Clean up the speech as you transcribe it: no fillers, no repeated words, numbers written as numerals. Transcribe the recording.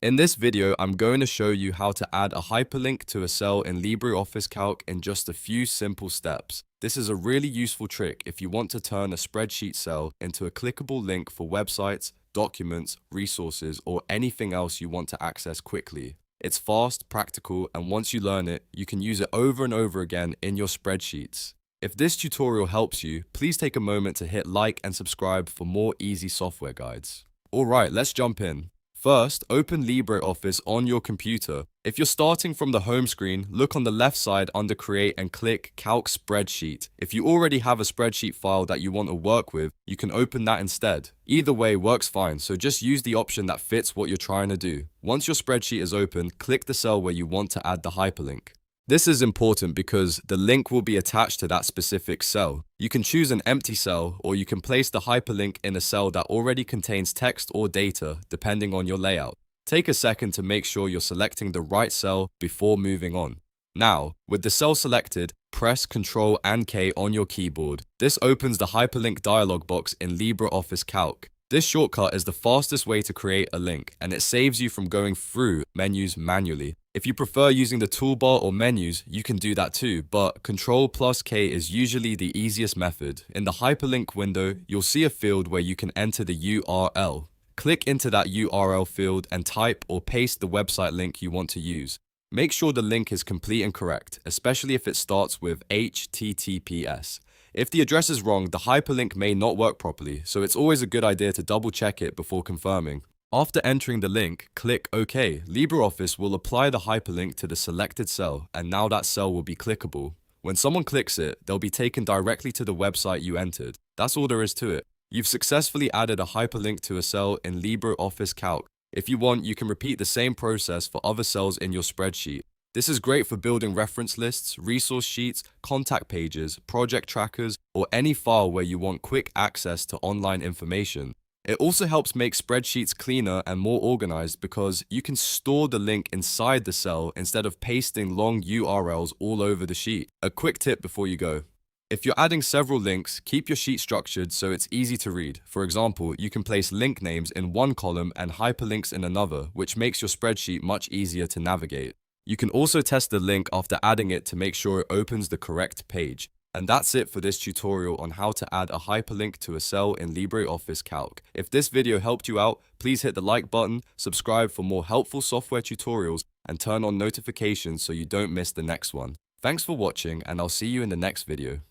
In this video, I'm going to show you how to add a hyperlink to a cell in LibreOffice Calc in just a few simple steps. This is a really useful trick if you want to turn a spreadsheet cell into a clickable link for websites, documents, resources, or anything else you want to access quickly. It's fast, practical, and once you learn it, you can use it over and over again in your spreadsheets. If this tutorial helps you, please take a moment to hit like and subscribe for more easy software guides. Alright, let's jump in. First, open LibreOffice on your computer. If you're starting from the home screen, look on the left side under Create and click Calc Spreadsheet. If you already have a spreadsheet file that you want to work with, you can open that instead. Either way works fine, so just use the option that fits what you're trying to do. Once your spreadsheet is open, click the cell where you want to add the hyperlink. This is important because the link will be attached to that specific cell. You can choose an empty cell, or you can place the hyperlink in a cell that already contains text or data, depending on your layout. Take a second to make sure you're selecting the right cell before moving on. Now, with the cell selected, press Ctrl and K on your keyboard. This opens the hyperlink dialog box in LibreOffice Calc. This shortcut is the fastest way to create a link, and it saves you from going through menus manually. If you prefer using the toolbar or menus, you can do that too, but Ctrl+K is usually the easiest method. In the hyperlink window, you'll see a field where you can enter the URL. Click into that URL field and type or paste the website link you want to use. Make sure the link is complete and correct, especially if it starts with HTTPS. If the address is wrong, the hyperlink may not work properly, so it's always a good idea to double check it before confirming. After entering the link, click OK. LibreOffice will apply the hyperlink to the selected cell, and now that cell will be clickable. When someone clicks it, they'll be taken directly to the website you entered. That's all there is to it. You've successfully added a hyperlink to a cell in LibreOffice Calc. If you want, you can repeat the same process for other cells in your spreadsheet. This is great for building reference lists, resource sheets, contact pages, project trackers, or any file where you want quick access to online information. It also helps make spreadsheets cleaner and more organized because you can store the link inside the cell instead of pasting long URLs all over the sheet. A quick tip before you go. If you're adding several links, keep your sheet structured so it's easy to read. For example, you can place link names in one column and hyperlinks in another, which makes your spreadsheet much easier to navigate. You can also test the link after adding it to make sure it opens the correct page. And that's it for this tutorial on how to add a hyperlink to a cell in LibreOffice Calc. If this video helped you out, please hit the like button, subscribe for more helpful software tutorials, and turn on notifications so you don't miss the next one. Thanks for watching, and I'll see you in the next video.